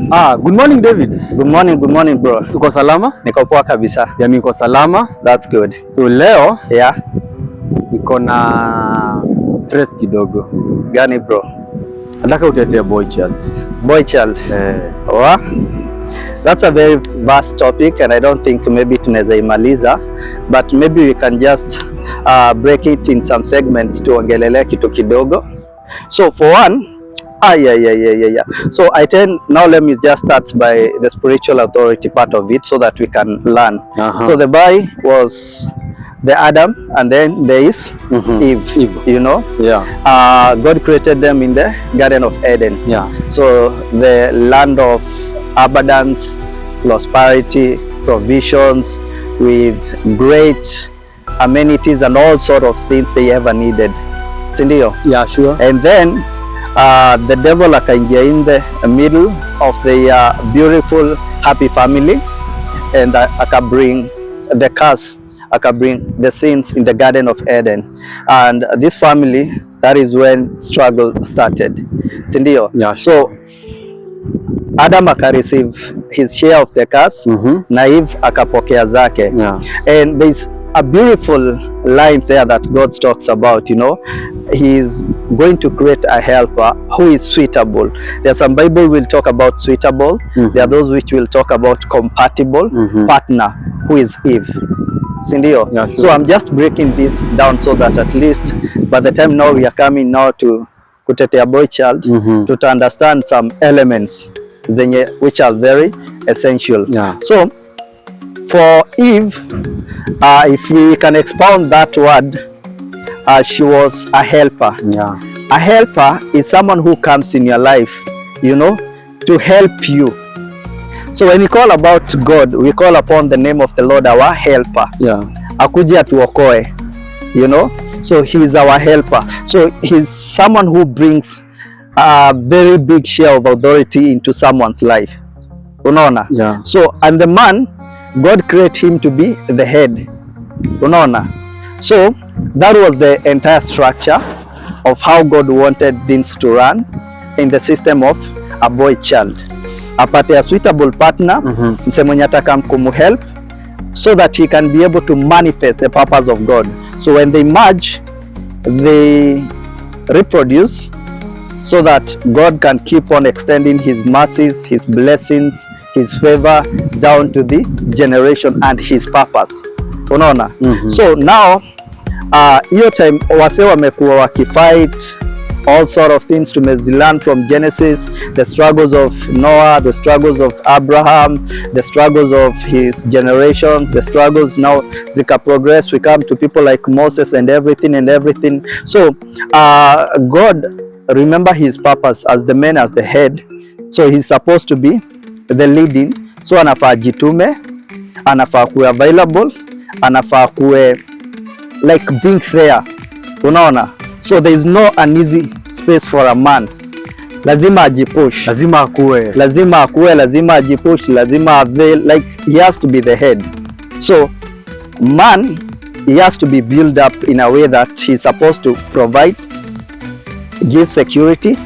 Good morning David. Good morning bro. Uko salama? Niko poa kabisa. Yeah, niko salama. That's good. So leo niko na stress kidogo. Gani bro? Nataka utetee boy child. Boy child? That's a very vast topic and I don't think maybe tunaweza imaliza, but maybe we can just break it in some segments tuongelelea kitu kidogo. So for one, so I tend now, let me just start by the spiritual authority part of it so that we can learn. So the boy was the Adam and then there is Eve, you know. God created them in the Garden of Eden. So the land of abundance, prosperity, provisions, with great amenities and all sort of things they ever needed. Sindio? Yeah, sure. And then the devil akaingia in the middle of the beautiful happy family and akabring the curse, akabring the sins in the Garden of Eden. And this family, that is when struggle started. Sindio? Yeah, sure. So Adam akareceive his share of the curse, na Eve akapokea zake. And there's a beautiful line there that God talks about, you know. He's going to create a helper who is suitable. There's some Bible will talk about suitable. There are those which will talk about compatible partner, who is Eve. Sindio? Yeah, sure. So I'm just breaking this down so that at least by the time now we are coming now to kutetea boy child, to understand some elements zenye which are very essential. So for Eve, if we can expound that word, she was a helper. A helper is someone who comes in your life, you know, to help you. So when we call about God, we call upon the name of the Lord, our helper. Akuje atuokoe, you know. So he is our helper. So he's someone who brings a very big share of authority into someone's life. Unaona? So and the man, God created him to be the head. Unaona? So that was the entire structure of how God wanted things to run in the system of a boy child. Apate a suitable partner, mse mwenye ataka kumuhelp, so that he can be able to manifest the purpose of God. So when they merge, they reproduce, so that God can keep on extending his mercies, his blessings, his favor down to the generation and his purpose. Unaona? So now hiyo time wase wamekuwa wakifight all sort of things. Tumezilearn from Genesis, the struggles of Noah, the struggles of Abraham, the struggles of his generations, the struggles now zika progress. We come to people like Moses and everything. So God remember his purpose as the man, as the head. So he's supposed to be the leading. So anafaa jitume, anafaa kuwe available, anafaa kuwe like being fair. Unaona? So there is no an easy space for a man. Lazima ajipush, lazima ajipush, lazima avail, like he has to be the head. So man, he has to be built up in a way that he's supposed to provide, give security,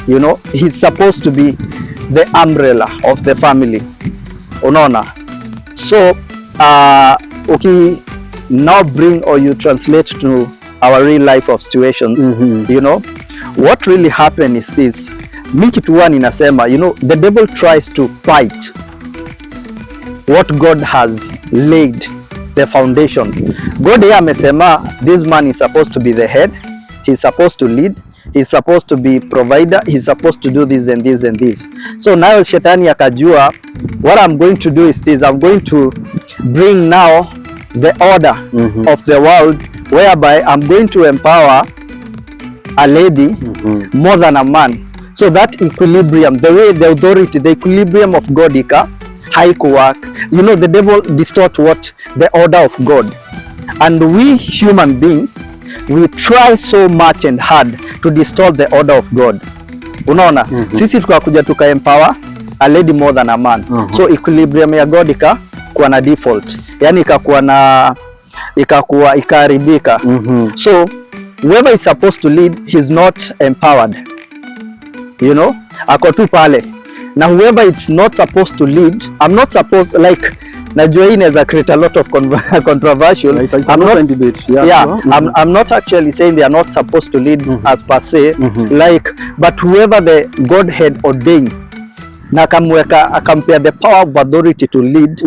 you know. He's supposed to be the umbrella of the family. Unaona? So okay, now bring or you translate to our real life of situations, you know, what really happened is this. Mi kitu huwa ninasema, you know, the devil tries to fight what God has laid the foundation. God here amesema this man is supposed to be the head, he's supposed to lead, he's supposed to be provider, he's supposed to do this and this and this. So now shetani akajua, what I'm going to do is this, I'm going to bring now the order of the world, whereby I'm going to empower a lady more than a man. So that equilibrium, the way the authority, the equilibrium of God haikuwork. You know, the devil distort what the order of God. And we human beings, we try so much and hard to distort the order of God. Unaona? Sisi tukakuja tuka empower a lady more than a man. So equilibrium ya God ikakuwa na default. Yani ikaharibika. So whoever is supposed to lead, he's not empowered. You know, ako tu pale. na whoever it's not supposed to lead, I'm not supposed, like, najua hii inaweza create a lot of controversial. I'm not debate. Yeah, I'm not actually saying they are not supposed to lead as per se, like, but whoever the Godhead ordained na akampea the power of authority to lead,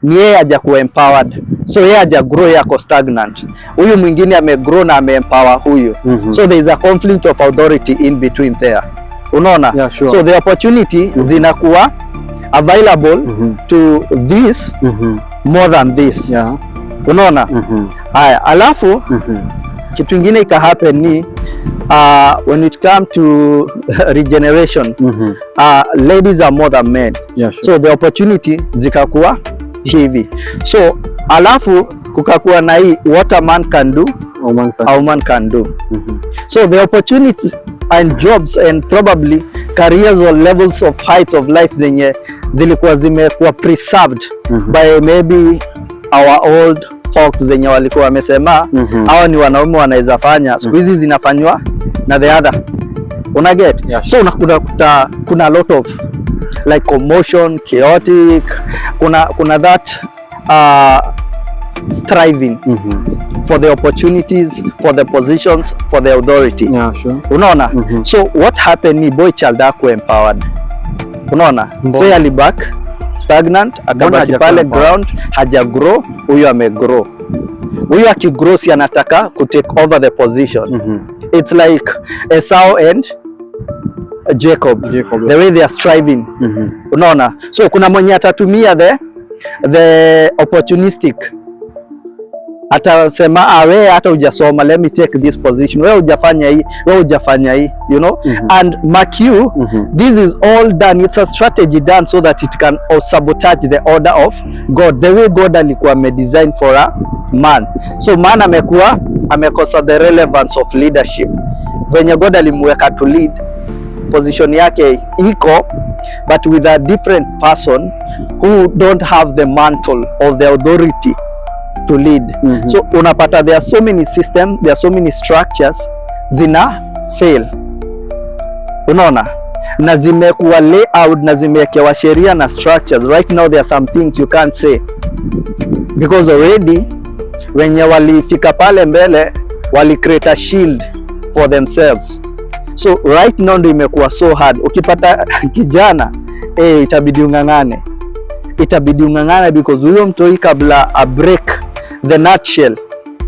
ni yeye hajakuwa empowered, so yeye hajagrow, yako stagnant. Huyu mwingine amegrow na ameempower huyu, so there is a conflict of authority in between there, unaona? Yeah, sure. So the opportunity zinakuwa available to this more than this, unaona? Haya, alafu kitu ingine ika happen ni when it come to regeneration, ladies are more than men. Yeah, sure. So the opportunity zikakuwa hivi, so alafu kukakuwa na hii what a man can do, a woman can do. So the opportunities and jobs and probably careers or levels of heights of life zenye zilikuwa zimekuwa preserved by maybe our old folks zenye walikuwa wamesema hawa ni wanaume wanaweza fanya, siku hizi zinafanywa na the other, una get? Yeah. So unakuta kuna a lot of like commotion, chaotic, kuna that striving for the opportunities, for the positions, for the authority. Yeah, sure. Unaona? So what happened ni boy child ako empowered, unaona? So yali back stagnant, akabaki pale ground, haja grow. Huyu ame grow, huyu akigrow si anataka ku take over the position. It's like Esau and Jacob, the way they are striving, unaona? So kuna mwenye atatumia the opportunistic, atasema wewe hata hujasoma, let me take this position, wewe hujafanya hii, wewe hujafanya hii, you know. And mark you, this is all done, it's a strategy done so that it can sabotage the order of God, the way God alikuwa amedesign for a man. So man amekuwa amekosa the relevance of leadership, venye God alimweka to lead, position yake iko, but with a different person who don't have the mantle of the authority to lead. So unapata there are so many systems, there are so many structures zina fail, unaona, na zimekuwa layout na zimewekewa sheria na structures. Right now there are some things you can't say because already wenye walifika pale mbele wali create a shield for themselves. So right now ndio imekuwa so hard. Ukipata kijana itabidi ungangane, because huyo mtoi kabla a break the nutshell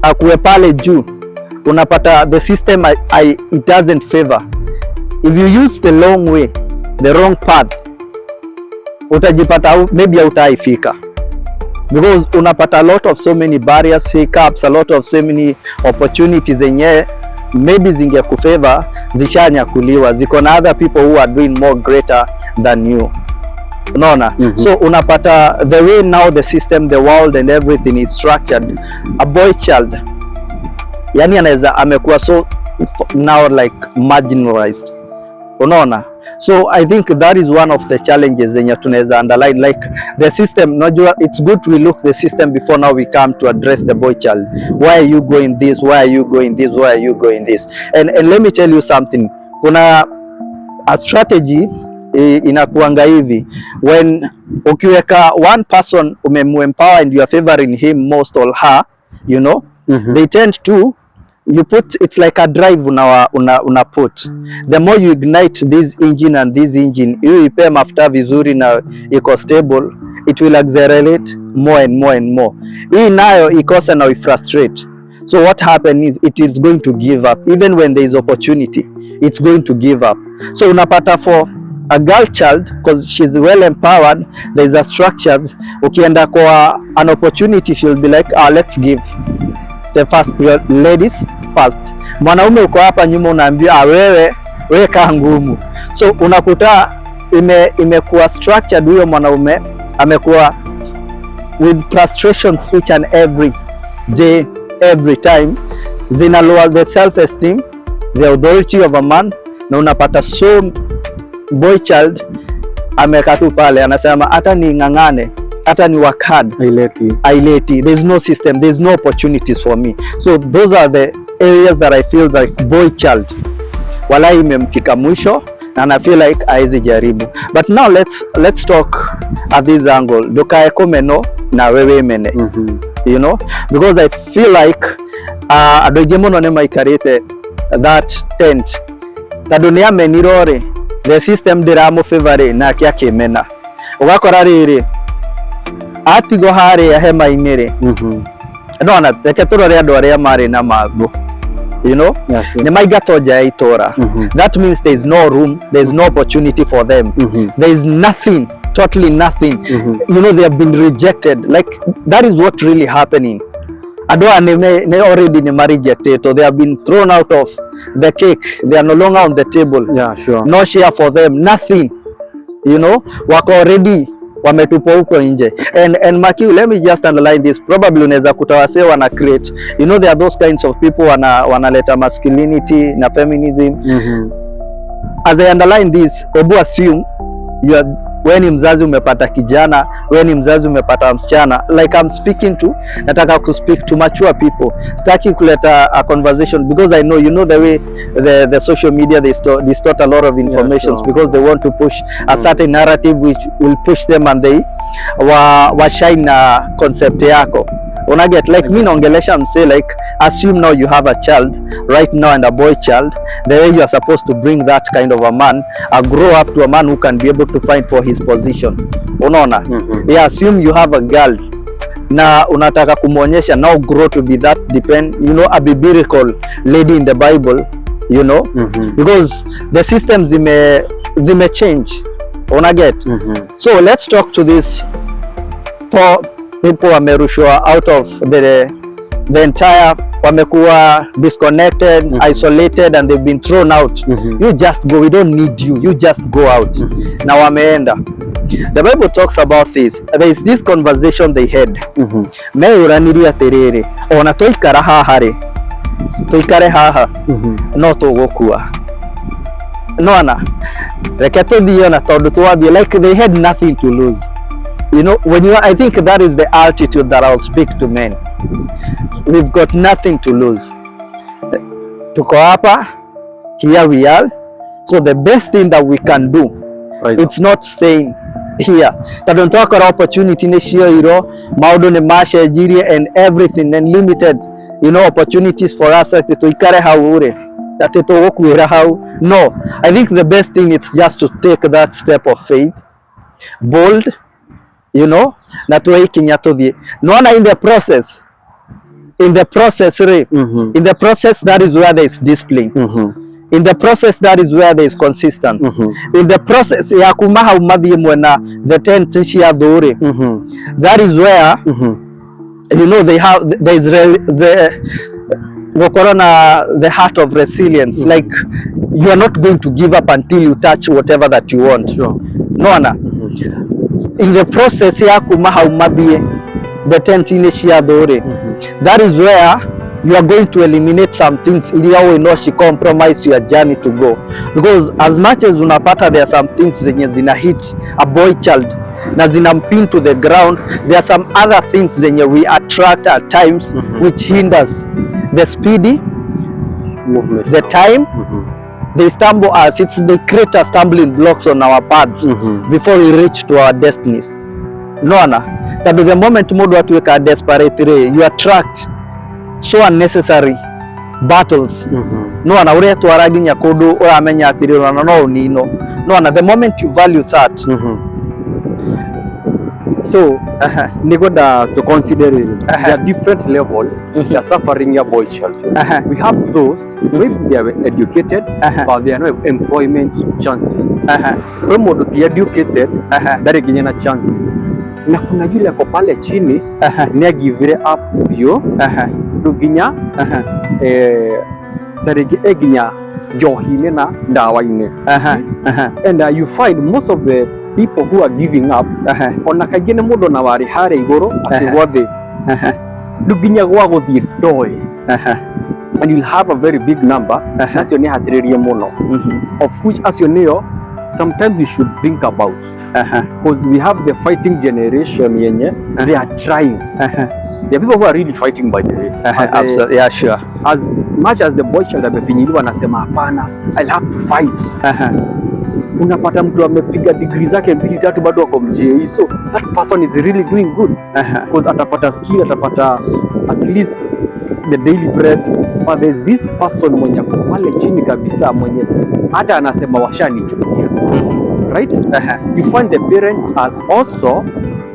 akuwe pale juu, unapata the system it doesn't favor. If you use the long way, the wrong path, utajipata maybe hautaifika, because unapata a lot of so many barriers, hiccups, a lot of so many opportunities zenye maybe zinge kufavor zishanyakuliwa, ziko na other people who are doing more greater than you, unaona? So unapata the way now the system, the world and everything is structured, a boy child yani anaweza amekuwa so now like marginalized, unaona? So I think that is one of the challenges zenye tunaweza underline, like the system. Najua it's good we look the system before now we come to address the boy child. Why are you going this? Why are you going this? Why are you going this? And let me tell you something, kuna a strategy inakuanga hivi, when ukiweka one person umemempower and you are favoring him most or her, you know, they tend to, you put, it's like a drive una put, the more you ignite this engine and this engine, you ipe mafuta vizuri na iko stable, it will accelerate more and more and more. Hii nayo ikosa na we frustrate, so what happen is it is going to give up even when there is opportunity, it's going to give up. So unapata for a girl child, because she's well empowered, there is a structures, ukienda kwa an opportunity she'll be like, let's give the first ladies first. Mwanaume uko hapa nyuma unaambia wewe kaa ngumu. So unakuta imekuwa structured, huyo mwanaume amekuwa with frustrations each and every day, every time, zina lower the self esteem, the authority of a man, na unapata so boy child ameka tu pale anasema hata ni ngangane, hata ni work hard, aileti, there's no system, there's no opportunities for me. So those are the areas that I feel like boy child walai imemfika mwisho, and I feel like aizi jaribu. But now let's talk at this angle. Ndukae kumeno na wewe mene. You know, because I feel like andũ aingĩ mũno nĩ maikarĩte that tent tondũ nĩ amenirwo rĩ the system ndĩramũfavor nake akĩmena. Ũgakora rĩrĩ atigo harĩa hema-inĩ rĩ ndona reke tũrore andũ arĩa marĩ na magu, you know, nĩ maingatwo nja ya itũra. That means there is no room, there is no opportunity for them. There is nothing, totally nothing. You know, they have been rejected. Like that is what really happening. Andũ nĩ already nĩ rejected, so they have been thrown out of the cake. They are no longer on the table. Yeah, sure. No share for them, nothing. You know, wako already wametupwa huko nje. And Makiu, let me just underline this. Probably unaweza kutawase wana create, you know, there are those kinds of people wanaleta masculinity na feminism. As I underline this, ebu assume wewe ni mzazi umepata kijana, wewe ni mzazi umepata msichana. Like I'm speaking to, nataka ku speak to mature people. Staki kuleta a conversation because I know, you know, the way the social media they distort a lot of information, because they want to push a certain narrative which will push them and they shine na concept yako. Una get like me naongelesha mse like assume now you have a child right now and a boy child, the way you are supposed to bring that kind of a man grow up to a man who can be able to fight for his position. Unaona? Yeah, assume you have a girl na unataka kumuonyesha now grow to be that you know, a biblical lady in the Bible, you know, because the systems zime change. Una get? So let's talk to this for people wamerushwa out of the entire, wamekuwa disconnected, isolated, and they've been thrown out. You just go, we don't need you, you just go out. Na wameenda. The Bible talks about this. There is this conversation they had. Me uraniria terere ona toikara haha re toikare haha no tugukua nona reke tuthie na tondu twathie, like they had nothing to lose. You know, I think that is the altitude that I'll speak to men. We've got nothing to lose. Tuko hapa, here we are. So the best thing that we can do, it's not staying here. Tondũ twakora opportunity nĩ cioirwo, maũndũ nĩ macenjirie and everything, and limited, you know, opportunities for us that tuikare hau ri ati tugukuira hau. No, I think the best thing is just to take that step of faith, bold, you know, na tuikinya tuthie. Naona in the process in the process that is where there is discipline. In the process that is where there is consistency. In the process ya kuma hau mathie mwena the tent cia thuri, that is where you know there is the heart of resilience. Like you are not going to give up until you touch whatever that you want. Naona in the process ya kuma hau mathie the tent cia thuri, that is where you are going to eliminate some things ilia we know she compromise your journey to go, because as much as unapata there are some things zenye zina hit a boy child na zina mpin to the ground, there are some other things zenye we attract at times which hinders the speedy movement, the time. They stumble us, they create a stumbling blocks on our paths before we reach to our destinies. Naona that the moment mundu atuika desperate, you attract so unnecessary battles. Naona uria twaraginya kundu uramenya atiri na no unino. Naona the moment you value that. So nigoda to consider there are different levels they are suffering your boy child. We have those maybe they are educated but they are no employment chances. Kwa modo ti educated dari ginyana chances. Na kuna yule ako pale chini ni give up bio ruginya tarege eginya johine na dawa-ine. And you find most of the people who are giving up ona kaingine mundu na wari hare iguru atigwa thi ruginya gwa guthie ndoi, and you'll have a very big number acio ni hatiririe muno, of which acio niyo sometimes we should think about, because we have the fighting generation yenye they are trying. There are people who are really fighting, by the way. Absolutely, yeah, sure. As much as the boy child amefinyiliwa anasema hapana, I'll have to fight. unapata mtu amepiga degree zake 2-3 bado ako mjei, so that person is really doing good because atapata skill, atapata at least the daily bread. But there's this person mwenye pale chini kabisa mwenye hata anasema washanichukia. Right? You find the parents are also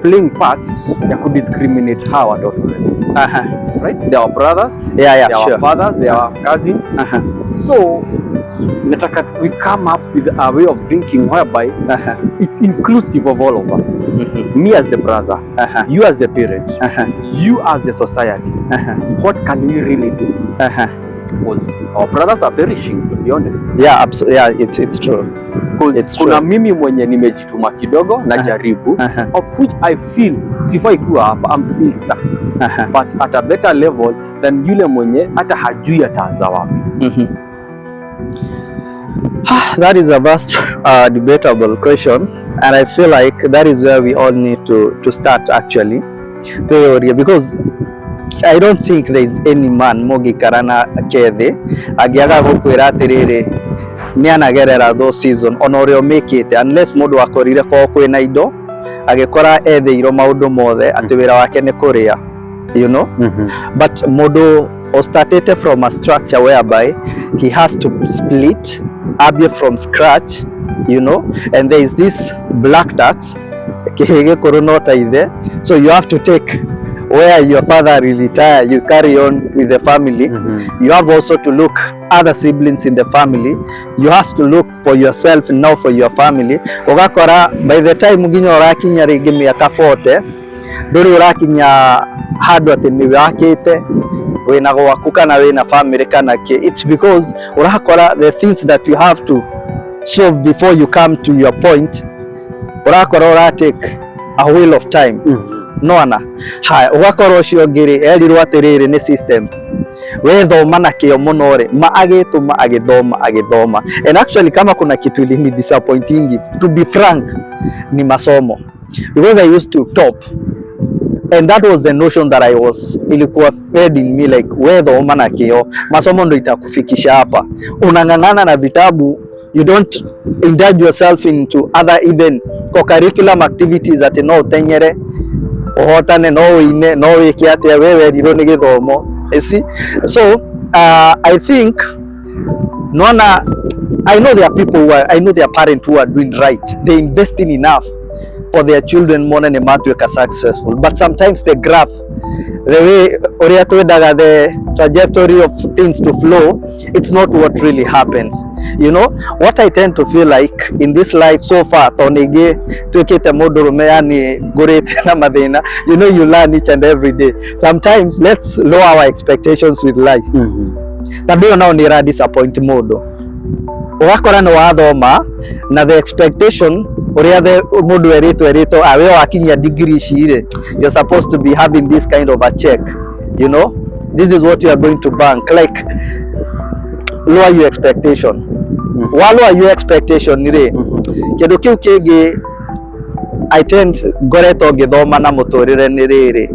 playing part ya kudiscriminate hawa watoto. Right? They are brothers, they are fathers, they are cousins. So nataka we come up with a way of thinking whereby it's inclusive of all of us. Me as the brother, you as the parent, you as the society. What can we really do? Because our brothers are perishing, to be honest. Yeah, absolutely. Yeah, it's true. Because kuna mimi mwenye nimejituma kidogo na jaribu, of which I feel sifai kuwa hapa, I'm still stuck. But at a better level than yule mwenye hata hajui ataanza wapi. That is a vast debatable question, and I feel like that is where we all need to start actually, theory, because I don't think there is any man mogikarana kethe agiaga gukwira atiriri ni anagerera those season onorio make it unless mundu akorire kwa kwina indo agikora etheiro maundu mothe ati wira wake ni kuria, you know. But mundu started from a structure whereby he has to split abia from scratch, you know, and there is this black tax kihege koronota ide, so you have to take where your father will retire, you carry on with the family. You have also to look other siblings in the family. You have to look for yourself now for your family. Ugakora by the time muginya urakinya ringi miaka 40 nduri urakinya handu ati ni wakite wina gwaku kana wina family kana ki. It's because urakora the things that you have to solve before you come to your point, urakora uratake a wheel of time. Nona haya ugakorwo ucio ngiri erirwo atiriri ni system we thoma na kio muno ri ma agituma agithoma and actually kama kuna kitu ilini disappointing to be frank ni masomo, because I used to top and that was the notion that I was ilikuwa fed in me like we thoma na kio masomo ndo itakufikisha hapa, unang'ang'ana na vitabu, you don't indulge yourself into other even co-curriculum activities ati no utenyere ohotane no ine no wiki atia wewe riro ni githomo. You see, so I think nona I know there are people who are, I know there are parents who are doing right, they investing enough for their children more than matuika successful, but sometimes the graph, the way uria twendaga the trajectory of things to flow, it's not what really happens. You know what I tend to feel like in this life so far, tonige twikite mundurume yani ngurite na mathina, you know, you learn each and every day. Sometimes let's lower our expectations with life. Tabio nao ni ra disappoint mundu ugakora ni wathoma na the expectation uria the mundu erito awe wakinya degree shire, you're supposed to be having this kind of a check, you know, this is what you are going to bank, like lower your expectation. Lower your expectation nire kindu kiu kingi I tend goreto ngithoma na muturire niriri,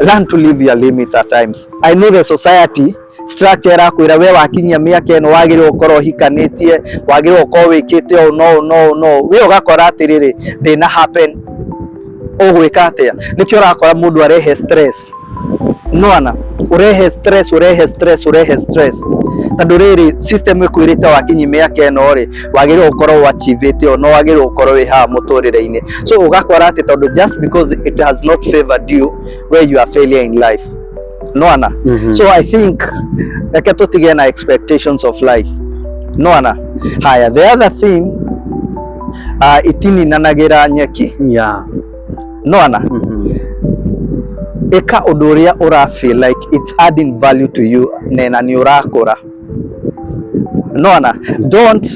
learn to live your limits at times. I know the society structure akwira we wakinyia miaka eno wagire ukorwo hikanitie, wagire ukorwo wikite no we ugakora atiriri dina happen ugwika atia, nikio urakora mundu arehe stress, nona urehe stress tondu riri system ikwirite wakinyi miaka eno ri wagire ukorwo achievete no wagire ukorwo wi ha muturire-ini, so ugakora ati tondu just because it has not favored you where you are failure in life, nona. So I think like tutige na expectations of life, nona. Haya, the other thing itini nanagira nyeki, nona. Eka undu uria ura feel like it's adding value to you nena ni urakura, nona. Don't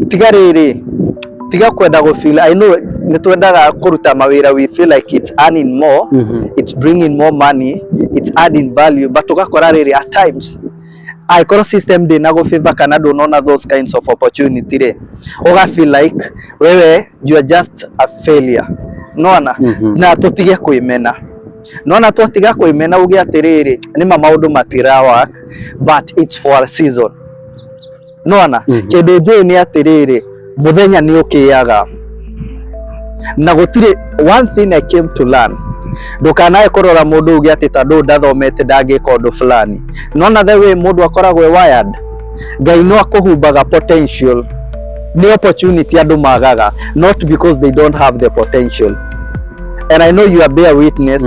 tiga kwenda go feel, I know nitwendaga kuruta mawira, we feel like it's earning more, it's bringing more money, it's adding value, but ugakora riri at times aikoro system de nago favor kana do nona those kinds of opportunity re uga feel like wewe you are just a failure, nona. Na tutige kuimena, nona twatiga kuimena uge atiriri ni maundu matira work but it's for a season, nona. Kindu njui ni atiriri muthenya ni ukiaga na gutire. One thing I came to learn, ndukanae kurora mundu ugi ati tondu ndathomete ndangika undu fulani. Nona the way mundu akoragwo wired, Ngai no akuhumbaga potential ni opportunity andu magaga, not because they don't have the potential. And I know you are bear witness.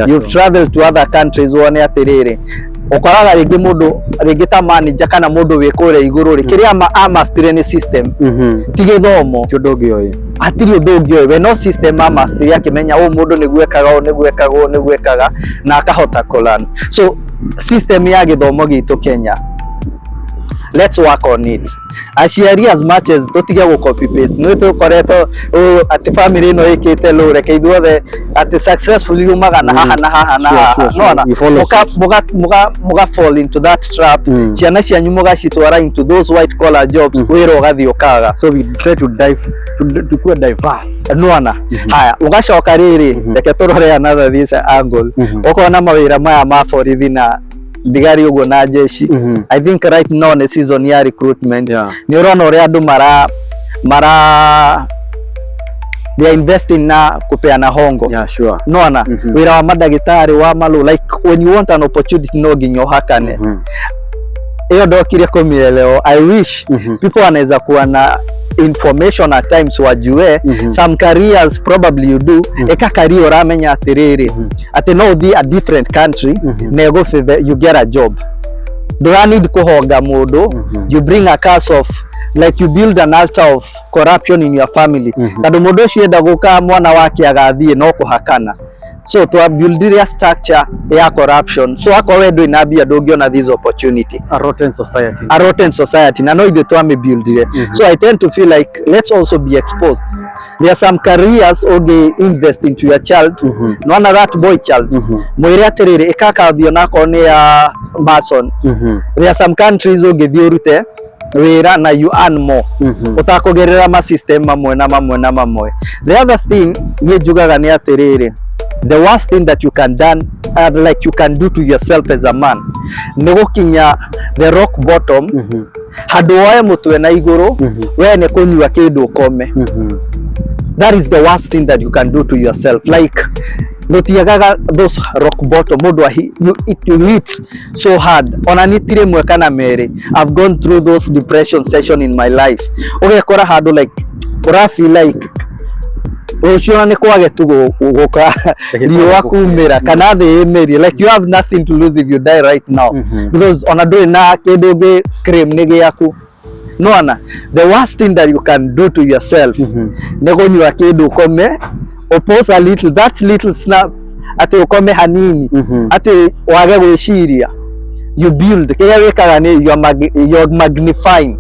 You've traveled to other countries wone atiriri ukoraga ringi mundu ringi ta manager kana mundu wi kure iguru ri kiria amastire ni system ti githomo kĩndũ ũngĩoĩ atiri undu ũngĩoĩ we no system amastire akimenya mundu nĩgwekaga na akahota kulearn. So system ya githomo gitu Kenya, let's work on it. Aciari as much as tutige go copy paste no tukoretwo ati family no ikite lure ke ithuothe ati successfully umaga na haha na haha na haha muga fall into that trap. Ciana cianyu mugacitwara into those white collar jobs wira ugathi ukaga. So we try to to diverse nona haya ugacoka riri reke turore another this angle ukona mawira maya ma borithi na ndigari uguo na jeshi. I think right now ni season ya recruitment. Ni urona uri andu they are investing na kupeana hongo. Yeah, sure. Nona wira wa madagitari wa malu, like when you want an opportunity no ginyo hakane. Iyo ndokire kumire leo. I wish people wanaweza kuwa na information at times wajue some careers probably you do eka career uramenya atiriri ati no thi a different country nego you get a job. Do I need kuhoga mundu? You bring a curse of, like you build an altar of corruption in your family. Tadu mundu ucio enda guka mwana wake agathie no kuhakana. So to build a structure ya corruption. So ako wedo inabia dogiona this opportunity. A rotten society. A rotten society. Na no ithe to ame build it. So I tend to feel like let's also be exposed. There are some careers oge invest into your child. No one that boy child. Mwire atiriri ikaka thio nako ni ya mason. There are some countries oge thiorute wira na you earn more. Utakogerera ma system mamwe na mamwe. The other thing ye jugaga ni atiriri, the worst thing that you can do to yourself as a man ni gukinya the rock bottom handu woe mutwe na iguru we ne kunyua kindu ukome. That is the worst thing that you can do to yourself. Like nutiagaga those rock bottom mundu you hit so hard ona nitire mwe kana mere. I've gone through those depression session in my life. Ugekora handu like ura feel like ucio ni kwage tu guka riwa kumira kana the emeri, like you have nothing to lose if you die right now because ona do na kindu ge cream nige yaku. No ana, the worst thing that you can do to yourself ni kunyua kindu ukome, oppose a little, that little snap ati ukome hanini ati wage gwiciria. You build kaya wikaga ni you magnifying.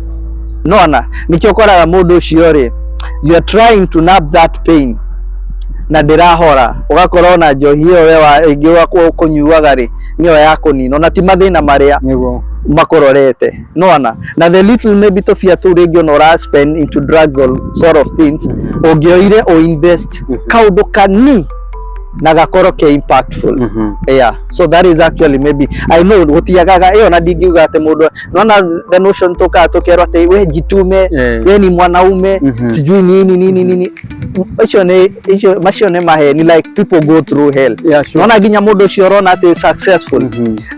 No ana, nikyo koraga mundu ucio ri you are trying to nab that pain na ndirahora ugakora na njohi iyo wewa ingi wa kunyuaga ri niyo yako nino na ti mathina maria makororete. No ana na the little maybe to fear to region or spend into drugs or sort of things ogioire o invest kaundu kani na gakoro ke impactful. Yeah, so that is actually maybe I know gutiagaga iyo na dingiuga ate mundu nona the notion tukero ate we jitume we ni mwanaume sijui nini icho mashone maheni, like people go through hell. Yeah, sure. Nona ginya mundu ciorona ate successful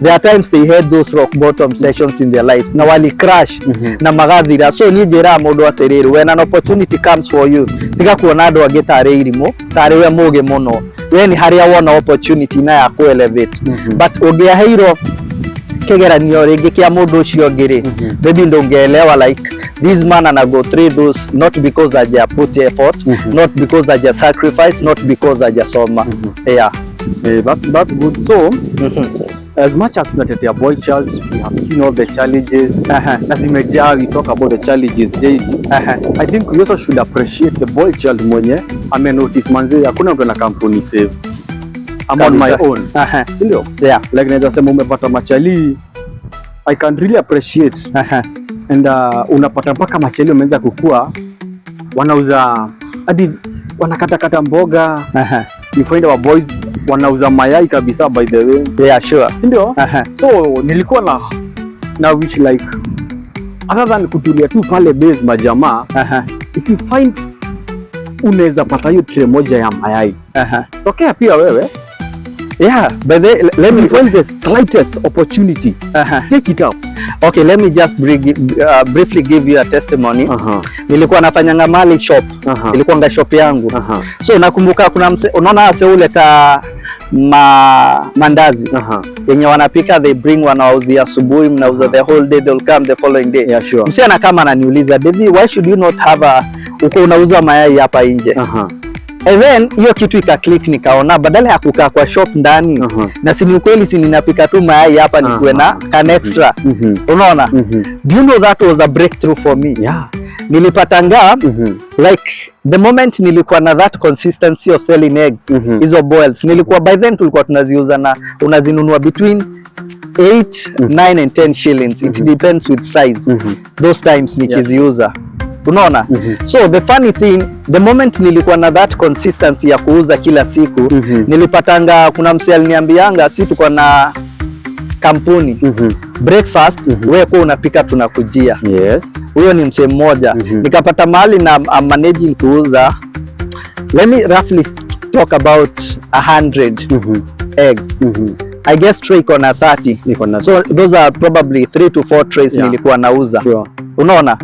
there are times they had those rock bottom sessions in their lives na wali crash na magathira. So ni njira mundu atiriri when an opportunity comes for you tiga kuona andu agitare irimo tare we muge muno we ni haria wona opportunity na ya ku elevate but ungiaheiro kigeranio ringi kia mundu ucio ngiri maybe ndungeelewa like this man and I go through those not because I just put effort not because I just sacrifice not because I just soma. Yeah, that's good. So as much as tunatetea boy child, we have seen all the challenges na zimejaa. We talk about the challenges daily. I think we also should appreciate the boy child mwenye notice manze hakuna mtu na kampuni save. I'm on my own. Ndio? Yeah. Like naweza sema umepata machali, I can really appreciate. And unapata mpaka machali wameanza kukua, wanauza hadi wanakata mboga. You find our boys wanauza mayai kabisa by the way. Yeah, sure. Ndio? So nilikuwa na wish like other than kutulia tu pale base majamaa if you find unaweza pata hiyo tray moja ya mayai, tokea pia wewe. Yeah, but let me find the slightest opportunity. Take it up. Okay, let me just briefly give you a testimony. Nilikuwa nafanyanga mali shop. Ilikuwa nga shop yangu. So nakumbuka kuna unaona ase uleta mandazi yenye wanapika, they bring, wanawauzia asubuhi, mnauza the whole day, they'll come the following day. Yeah, sure. Msichana kama ananiuliza, baby, why should you not have uko unauza mayai hapa nje? And then hiyo kitu ikaclick, nikaona badala ya kukaa kwa shop ndani na si ni kweli, si ninapika tu mayai hapa nikuwe na can extra. Unaona? Do you know that was a breakthrough for me? Yeah. Nilipatanga like the moment nilikuwa na that consistency of selling eggs, hizo boils nilikuwa, by then tulikuwa tunaziuza na unazinunua between 8, 9 and 10 shillings. It depends with size. Those times nikiziuza. Unaona? So the funny thing, the moment nilikuwa na that consistency ya kuuza kila siku, nilipatanga, kuna msee aliniambianga, si tuko na kampuni breakfast, wewe kwa unapika tunakujia. Yes. Huyo ni msee mmoja. Nikapata mahali na managing kuuza, let me roughly talk about 100 egg. I guess tray iko na 30. So those are probably 3 to 4 trays nilikuwa nauza. Sure. Unaona?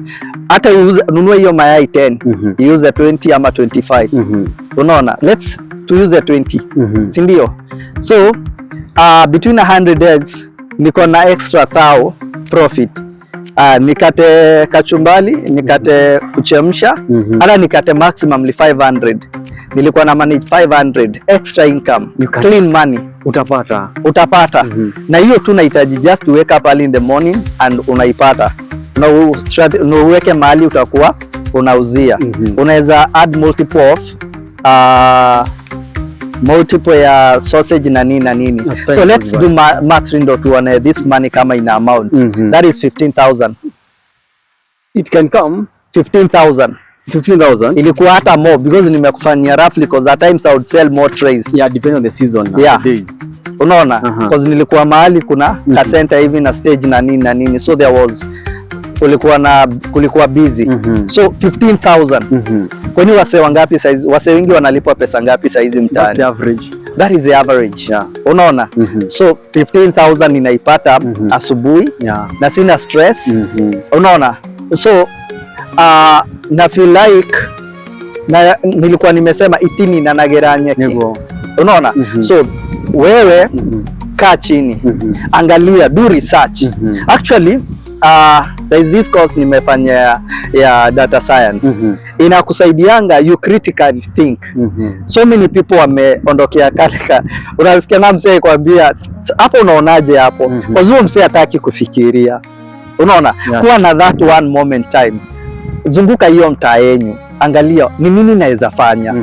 Hata nunua hiyo mayai 10, iuze 20 ama 25. Unaona? Let's to use 20. Si ndio? So between 100 eggs niko na extra 1000 profit. Nikate kachumbali, nikate kuchemsha, hata nikate maximum 500. Nilikuwa na manage 500 extra income. Clean money utapata. Na hiyo tu nahitaji just to wake up early in the morning and unaipata. Na uweke mahali utakuwa unauzia. Unaweza add multiple ya sausage na nini. So let's do math ndo tuone this money kama ina amount. That is 15,000. It can come 15,000. Ilikuwa hata more because nimekufanyia roughly, because at times I would sell more trays. Yeah, depending on the season. Yeah. Days. Unaona? Because nilikuwa mahali kuna ka center hivi na stage na nini. So there was kulikuwa busy. So 15,000. Kwani wase wangapi size? Wase wengi wanalipwa pesa ngapi size mtaani? That's the average. That is the average. Yeah. Unaona? So 15,000 ninaipata asubuhi na sina stress. Unaona? So na feel like na nilikuwa nimesema itini na nageranyeki. Unaona? So wewe kaa chini, angalia, do research. Actually there is this course nimefanya ya data science. Inakusaidianga you critically think. So many people wameondokea kalika, unasikia na msee kwambia hapo unaonaje hapo, kwa sababu msee hataki kufikiria. Unaona? Kuwa na that one moment time. Zunguka hiyo mtaa yenyu, angalia ni nini naweza fanya.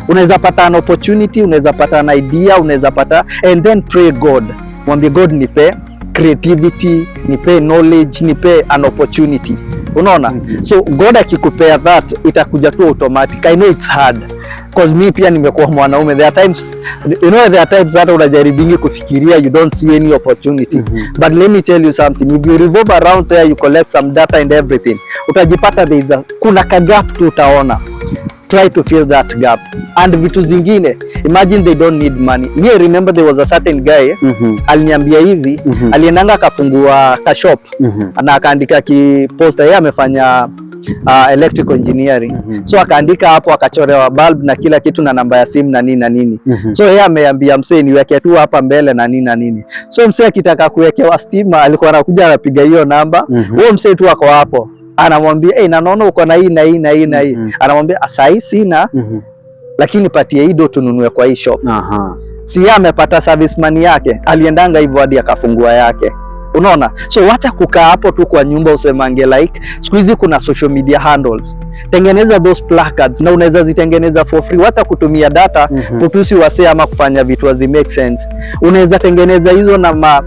Unaweza pata an opportunity, unaweza pata an idea, unaweza pata, and then pray God. Mwambie God, nipe creativity, nipe knowledge, nipe an opportunity. Unaona? So God akikupea that, itakuja tu automatic. I know it's hard because me pia nimekuwa mwanaume. There are times, you know, there are times that unajaribingi kufikiria, you don't see any opportunity. But let me tell you something, if you revolve around there, you collect some data and everything, utajipata kuna ka gap tu utaona. Try to fill that gap. And vitu zingine, imagine they don't need money. Me, I remember there was a certain guy, aliniambia hivi, aliendanga akafungua ka shop, na akaandika poster, yeye amefanya electrical engineering. So akaandika hapo, akachorewa bulb na kila kitu na namba ya simu na nini. So yeye ameambia msee niweke tu hapa mbele na nini. So msee akitaka kuwekewa stima, alikuwa anakuja anapiga hiyo namba, huo msee tu ako hapo. Anamwambia na naona uko na hii na hii. Anamwambia sasa sina, lakini patie hii do tununue kwa hii shop. Si yeye amepata service money yake, aliendanga hivyo hadi akafungua yake. Unaona? So wacha kukaa hapo tu kwa nyumba usemange like siku hizi kuna social media handles. Tengeneza those placards na unaweza zitengeneza for free. Wacha kutumia data kutusi wase ama kufanya vitu wazi make sense. Unaweza tengeneza hizo na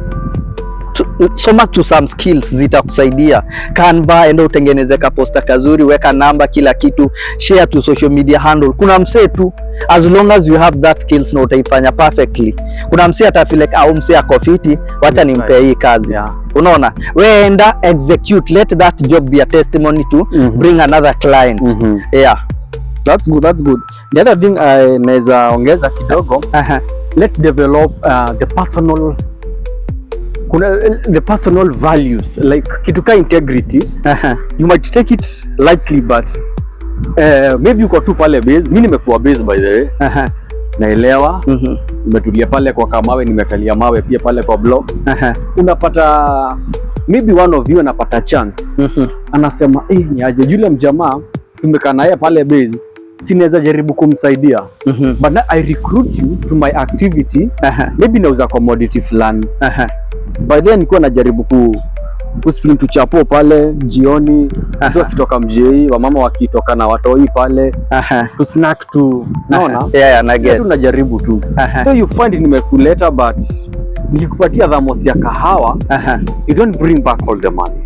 soma to some skills zitakusaidia. Canva, enda utengeneze ka poster kazuri, weka namba, kila kitu, share to social media handle. Kuna msee tu as long as you have that skills na utaifanya perfectly, kuna msi atafeel like au msi ako fiti, wacha nimpe hii kazi. Unaona, we enda execute, let that job be a testimony to bring another client. Yeah, that's good, that's good. The other thing I naweza ongeza kidogo, let's develop the personal values, like kitu ka integrity. You might take it lightly, but maybe uko tu pale base. Mimi nimekuwa base by the way. Naelewa. Nimetulia pale kwa kamawe, nimekalia mawe pia pale kwa block. Unapata maybe one of you anapata chance. Anasema ni aje yule mjamaa tumekaa naye pale base, sinaweza jaribu kumsaidia. But now I recruit you to my activity. Maybe nauza commodity fulani. By then nilikuwa najaribu kusprint to chapo pale jioni, sio kitoka mjei, wamama wakitoka na watoi pale, to snack tu, naona na get tu najaribu tu. So you find nimekuleta, but nikikupatia thamos ya kahawa, you don't bring back all the money.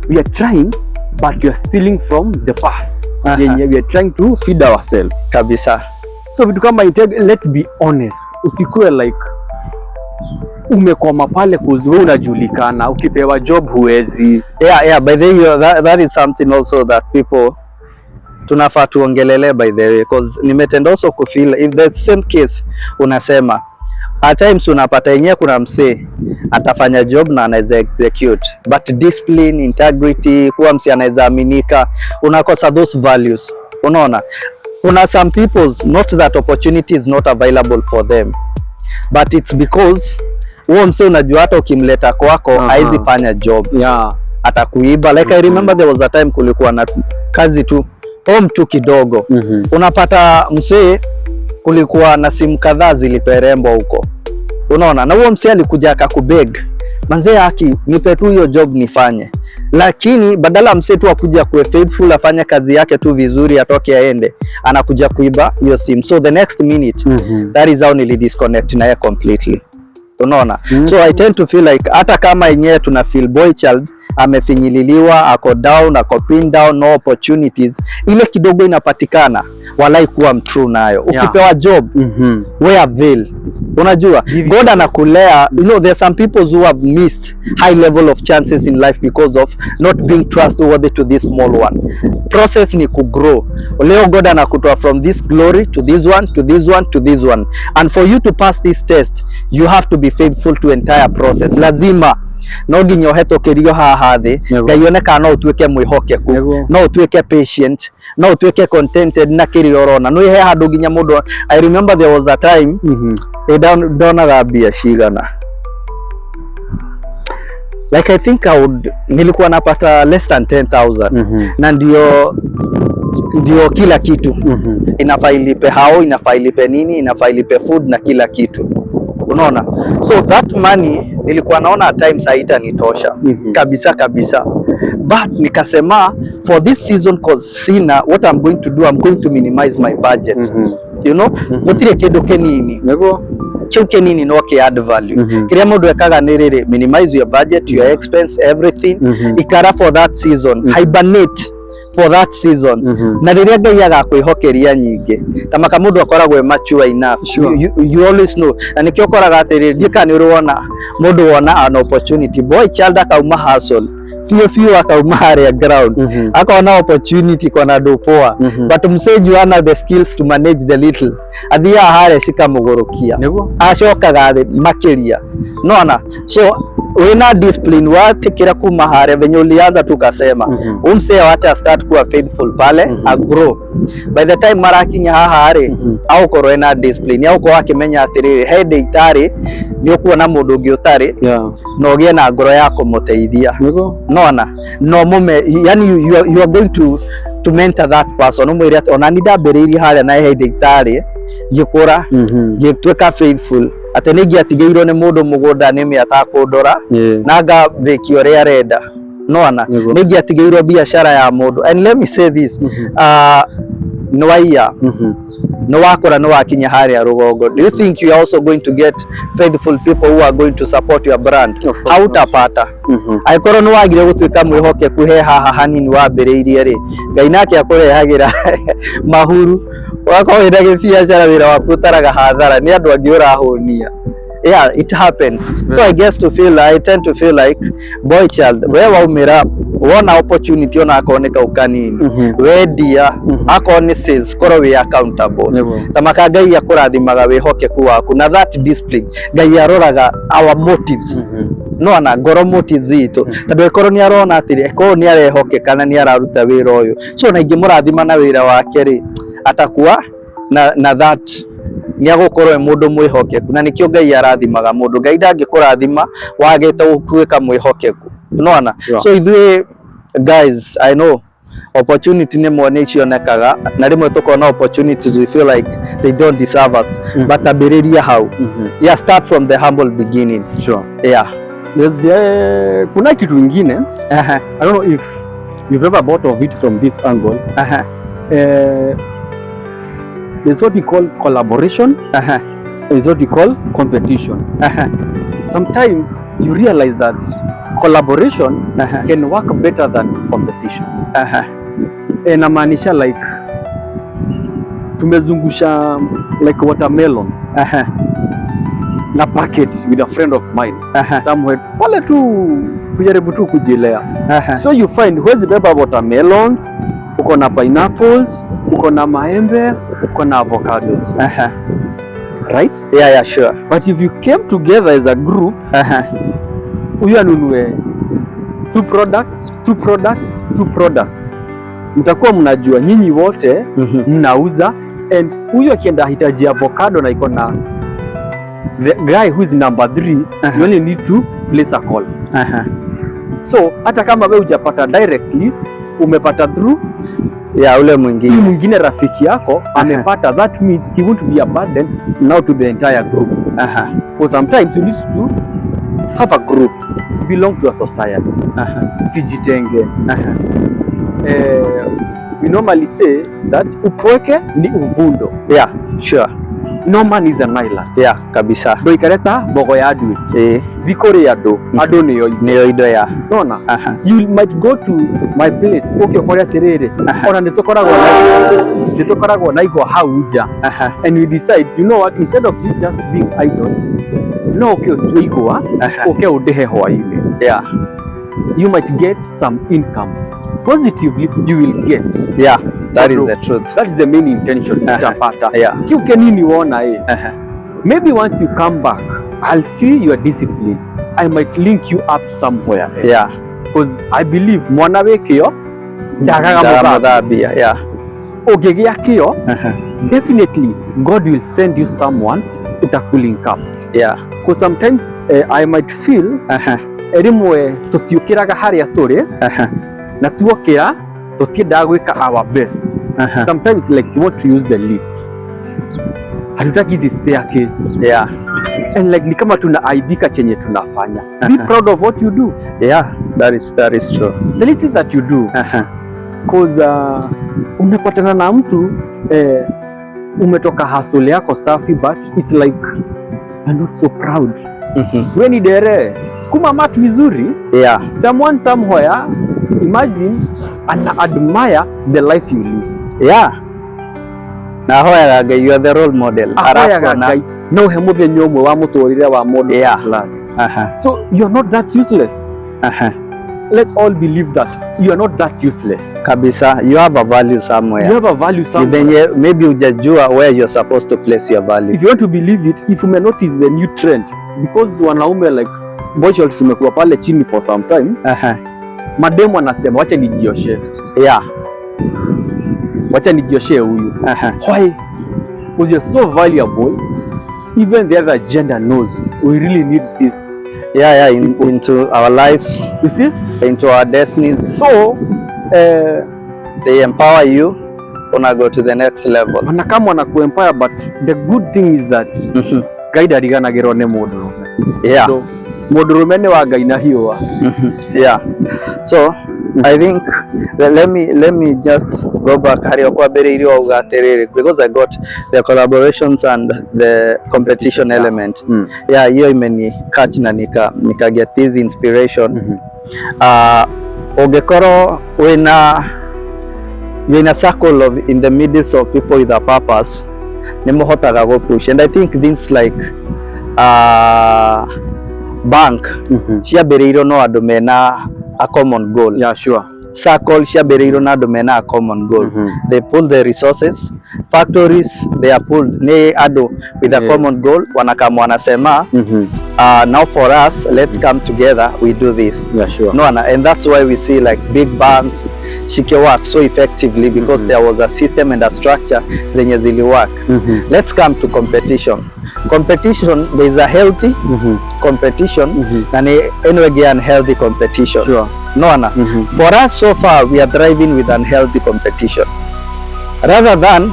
We are trying, but you are stealing from the past. We are trying to feed ourselves kabisa. So vitu kama let's be honest, usikue like umekwama pale wewe unajulikana, ukipewa job huwezi. By the way, that is something also that people tunafaa tuongelele by the way, because nimetenda also kufeel if the same case unasema at times unapata yenyewe kuna msee atafanya job na anaweza execute, but discipline, integrity, kuwa msee anaweza aminika, unakosa those values. Unaona, kuna some people's not that opportunity is not available for them, but it's because huo msee unajua hata ukimleta kwako haizi fanya job, atakuiba. Like I remember there was a time kulikuwa na kazi tu home tu kidogo. Unapata msee kulikuwa na simu kadhaa ziliperembo huko, unaona, na huo msee alikuja akakubeg, manze haki nipe tu hiyo job nifanye, lakini badala msee tu akuja kuwe faithful afanye kazi yake tu vizuri atoke aende, anakuja kuiba hiyo simu. So the next minute that is how nili disconnect na yeye completely, unaona. So I tend to feel like hata kama yenyewe tuna feel boy child amefinyililiwa, ako down, ako pin down, no opportunities, ile kidogo inapatikana, walai kuwa mtrue nayo. Ukipewa job, we avail. Unajua, God anakulea. You know, there are some people who have missed high level of chances in life because of not being trustworthy to this small one. Process ni kugrow. Leo God anakutoa from this glory to this one, to this one, to this one. And for you to pass this test, you have to be faithful to entire process. Lazima no nginya hetokerio haha thi ngaioneka no utuike mwihokeku, no utuike patient, no utuike contented na kirio rona no ihe handu nginya mundu. I remember there was a time donaga bia cigana, like I think nilikuwa napata less than 10,000 na ndio kila kitu inafaa ilipe hao, inafaa ilipe nini, inafaa ilipe food na kila kitu, unaona. So that money nilikuwa naona at times haitanitosha kabisa, but nikasema for this season, cause sina what I'm going to do, I'm going to minimize my budget. You know, mutire kindu kinini kiu kinini no ki add value. Kiria mundu ekaga ni riri, minimize your budget, your expense, everything. Ikara for that season, hibernate for that season. Na riria Ngai agakwihokeria nyingi tamaka mundu akoragwe mature enough. You always know, na nikio ukoraga atiri ndika ni uruona mundu wona an opportunity, boy child akauma hustle few akauma area ground akaona opportunity kona dopoa, but mseju ana the skills to manage the little, athia hare cikamugorokia acokaga makiria, nona. So wina discipline watikira kuma hare venye ulianza tukasema umse wacha start kuwa faithful pale agro. By the time marakinya haha hare au korwe na discipline au kwa akimenya atiriri hede itari ni ukuona mundu ungi utari no gie na ngoro yako muteithia, nona no mume, yani you are going to mentor that person, umwire ati ona nindambiriirie haria na hede itari gikura gitweka faithful, ati ningi atigeirwo ni mundu mugunda nimi atakundora na ngaviki uria arenda, nona ningi atigeirwo biashara ya mundu. And let me say this, no waiya no wakora no wakinya haria rugongo, do you think you are also going to get faithful people who are going to support your brand? Hautapata. Aikoro no wagire gutwika mwihokeku he haha hanini wambiriirie ri, Ngai nake akurehagira mahuru wakorwo wĩna gĩbiacara wĩra waku ũtaraga hathara nĩ andũ angĩ ũrahunia. Yeah, it happens. So I tend to feel like boy child, we waumĩra wona opportunity ona akoneka ukanini wendia akoni sales korwo we accountable tamaka Ngai akurathimaga wihokeku waku na that discipline Ngai aroraga our motives no ana ngoro motives itu tondu ikorwo ni arona atiri ikorwo ni arehokeka na ni araruta wira uyu so na ingi murathima na wira wake ri atakuwa na that ni agukorwo mundu mwihokeku na nikio Ngai arathimaga mundu Ngai ndangikurathima wagete ukuika mwihokeku no ana so ithuĩ guys I know opportunity ni mwone cionekaga na rimwe tukona opportunities we feel like they don't deserve us but ambiriria how yeah, start from the humble beginning. Sure. Yeah, there's kuna kitu ingine I don't know if you've ever thought of it from this angle. There's what we call collaboration. There's what we call competition. Sometimes you realize that collaboration can work better than competition. Inamaanisha like tumezungusha like watermelons na packet with a friend of mine somewhere pale tu kujaribu tu kujilea. So you find huwezi beba watermelons, uko na pineapples, uko na maembe, uko na avocados. Right? Yeah, sure. But if you came together as a group, huyu anunue two products, mtakuwa mnajua nyinyi wote mnauza, and huyu akienda hitaji avocado na iko na the guy who is number 3, you only need to place a call. So hata kama wewe hujapata directly, umepata through ya ule mwingine rafiki yako amepata, that means he won't be a burden now to the entire group. Because sometimes you need to have a group, belong to a society. Sijitenge. We normally say that upweke ni uvundo. Yeah, sure. No man is an island. Yeah, kabisa. Do ikareta bogo ya adui. Vikore ya do. Ado niyo ido ya. Nona. You might go to my place. Okay, kwa terere. Ona nitokoragwo na iko hauja. And we decide, you know what, instead of you just being idle, no, okay, tuigwa. Okay, udehe hwaile. Yeah. You might get some income. Positively, you will get. Yeah. That is the truth. That is the main intention. Yeah. Maybe once you come back, I'll see your discipline. I might link you up somewhere else. Yeah. Because I believe mwana wekeo dagamabia. Yeah. Ogegea kio. Definitely God will send you someone utakulink up. Yeah. Because sometimes I might feel erimwe tutiukiraga haria turi na tuokira tutiendaga gwika our best. Sometimes like you want to use the lift, hatutaki hizi staircase. Yeah. And like ni kama tunaaibika chenye tunafanya. Be proud of what you do. Yeah, that is true. The little that you do. Cause unapatana na mtu umetoka hustle yako safi, but it's like you're not so proud. We ni dere sukuma mat vizuri. Yeah. Someone somewhere, imagine and admire the life you live. Yeah. Na hoya Ngai, you are the role model. Hoya Ngai, no he muthenya umwe wa muturire wa mundu. Yeah. So you are not that useless. Let's all believe that you are not that useless. Kabisa, you have a value somewhere. You have a value somewhere. Maybe hujajua where you're supposed to place your value. If you want to believe it, if you may notice the new trend, because wanaume like boy child tumekuwa pale chini for some time. Mademu anasema wacha nijioshe. Yeah. Wacha nijioshe huyu. Why? Because you're so valuable. Even the other gender knows we really need this. Yeah, into our lives. You see? Into our destinies. So, they empower you. Wanna go to the next level. Wanakama wanakuempower, but the good thing is that Ngai ndariganagĩrwo nĩ mũndũ. Yeah. So, mũndũrũme nĩ wa Ngai na hiwa. Yeah. So I think let me just go back haria kwambĩrĩirio uga atiriri, because I got the collaborations and the competition element. Yeah, hiyo imeni catch na nika get this inspiration. Ungekorwo you're in a circle of in the midst of people with a purpose, nimuhotaga go push. And I think things like bank ciambĩrĩirwo no andũ mena a common goal. Yeah, sure. Circle ciambĩrĩirwo na andũ mena a common goal. They pull the resources. Factories, they are pulled ni andũ with a common goal, wanakama wanasema now for us, let's come together, we do this. Yeah, sure. No, and that's why we see like big banks shike work so effectively, because there was a system and a structure zenye zili work. Let's come to competition. Competition, there is a healthy competition and anyway unhealthy competition. Sure. No, for us so far we are thriving with unhealthy competition rather than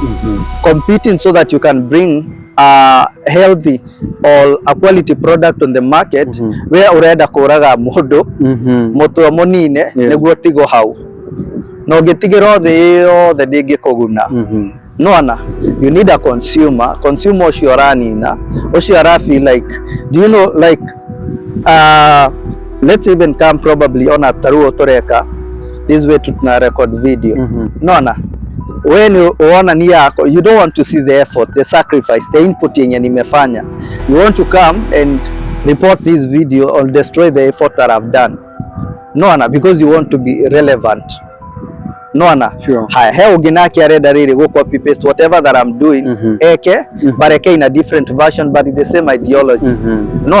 competing so that you can bring a healthy or a quality product on the market where urenda kuraga mundu mutu munine niguo tigo hau no gitigira thi yothe ndingikuguna. No, you need a consumer ucio aranina ucio ara feel like, do you know, like let's even come probably on after tureka this way tuna record video. No, when you uona ni yako, you don't want to see the effort, the sacrifice, the input yenye nimefanya. You want to come and report this video or destroy the effort that I've done. No, because you want to be relevant. No, sure. He uginaki arenda riri go copy paste whatever that I'm doing eke but eke in a different version but the same ideology. No,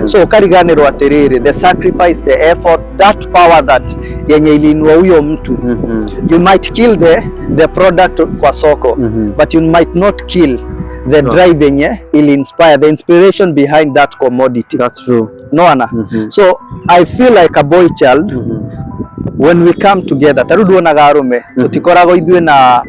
so ukariganirwo atiriri, the sacrifice, the effort, that power that yenye ilinua huyo mtu. You might kill the product kwa soko but you might not kill the drive yenye ili inspire, the inspiration behind that commodity. That's true. No, so I feel like a boy child when we come together. Tarudu onaga arume tutikorago ithuĩ na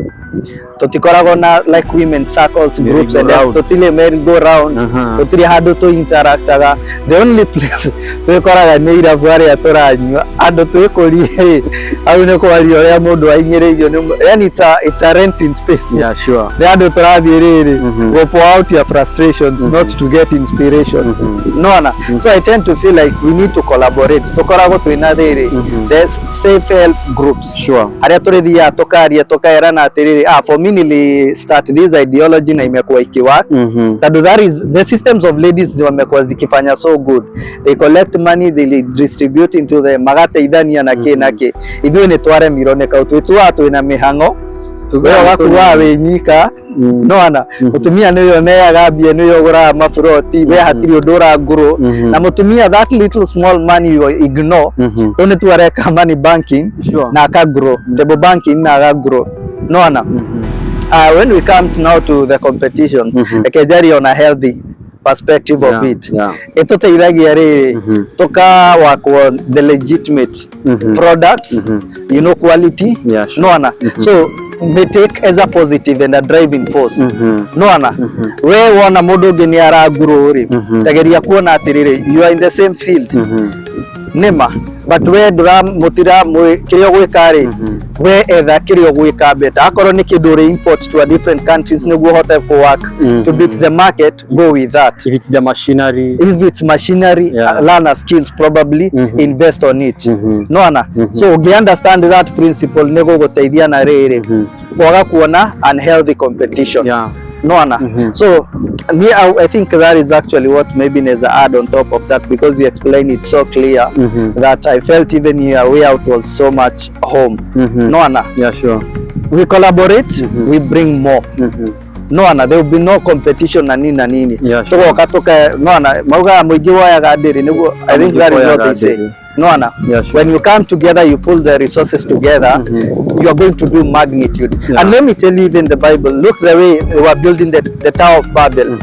tutikorago na like women circles groups and tutile merry go round tutire handu tu interactaga. The only place twikoraga ni irabu aria turanyua andu twikurie au ne kwario ya mundu ainyireirio ni, yani it's a renting space. Yeah, sure. The andu turathie riri go pour out your frustrations not to get inspiration. No, so I tend to feel like we need to collaborate. Tukorago twina riri there's safe help groups. Sure. Aria turithia tukaria tukaerana atiriri for me nili start this ideology na imekuwa ikiwork. Tadu that is the systems of ladies wamekuwa zikifanya so good. They collect money, they distribute into the magate idhania na ke nake ithuĩ nĩ tware mironeka utwitu watu na mihango wewe wakuwa wenyika. No, mutumia niyo neaga mbia niyo gura mafuroti we hatiri ndura nguru na mutumia that little small money you ignore tone twareka money banking na aka grow table banking na aka grow. No, when we come to the competition ekejari on a healthy perspective of it, ituteithagia riri tuka work on the legitimate products, you know, quality. No, so they take as a positive and a driving force. No, we wona mundu ngi ni araguru ri tageria kuona atiriri you are in the same field nema but we ndura mutira kirio gwika ri we etha kirio gwika better akorwo ni kindu ri import to a different countries niguo hote to work to beat the market, go with that. If it's the machinery, learn a skills, probably invest on it. No, so you understand that principle nego guteithia na riri kwaga kuona unhealthy competition. No, so me I think that is actually what maybe needs to add on top of that, because you explained it so clear that I felt even your way out was so much home. No, yeah, sure. We collaborate, we bring more. No, there will be no competition na nini. Yeah, sure. So wakatoka mauga muingi woyaga ndiri niguo, I think that is what they say. No, yeah, sure. When you come together, you pull the resources together, you are going to do magnitude. And let me tell you, even the Bible, look the way they were building the Tower of Babel.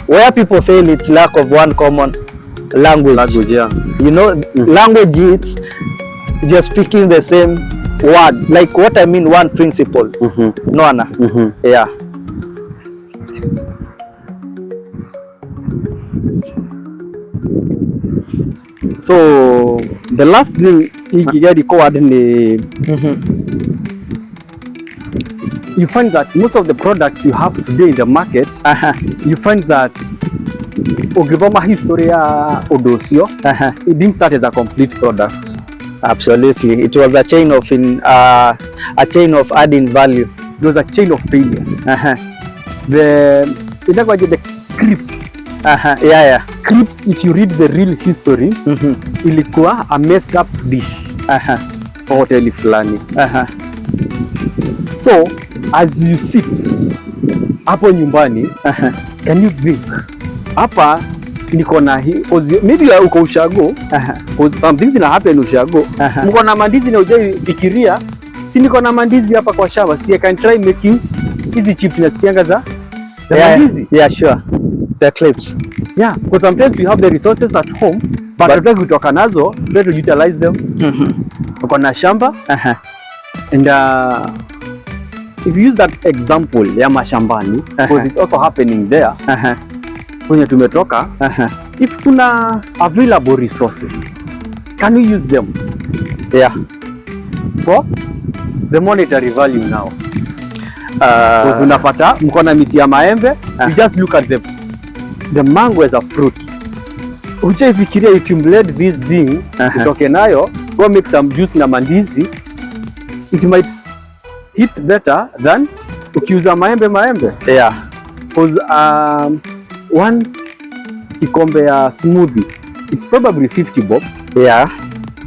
Where people fail, it's lack of one common language. You know, language is you're speaking the same word. Like what I mean, one principle. No, yeah. So the last thing you find that most of the products you have today in the market, you find that ukivoma history ya undu ucio, it didn't start as a complete product. Absolutely. It was a chain of adding value. It was a chain of failures. The Crips. Crips, if you read the real history, ilikuwa a messed up dish kwa hoteli fulani. So as you sit hapo nyumbani, can you think hapa niko na maybe uko ushago, some things ina happen ushago, mko na mandizi na ujai fikiria, si niko na mandizi hapa kwa shamba, si I can try making hizi chips tunasikianga za mandizi. Yeah, sure. The clips. Yeah, because sometimes we have the resources at home, but tunataka kutoka nazo, try to utilize them. Uko na shamba, and if you use that example ya mashambani, because it's also happening there, kwenye tumetoka, if kuna available resources, can we use them? Yeah. For the monetary value now. Because unapata mko na miti ya maembe, you just look at the mango as a fruit. Uchaifikiria if you blend this thing, utoke nayo, go make some juice na mandizi, it might hit better than ukiuza maembe. Yeah. Because one kikombe ya smoothie, it's probably 50 bob. Yeah.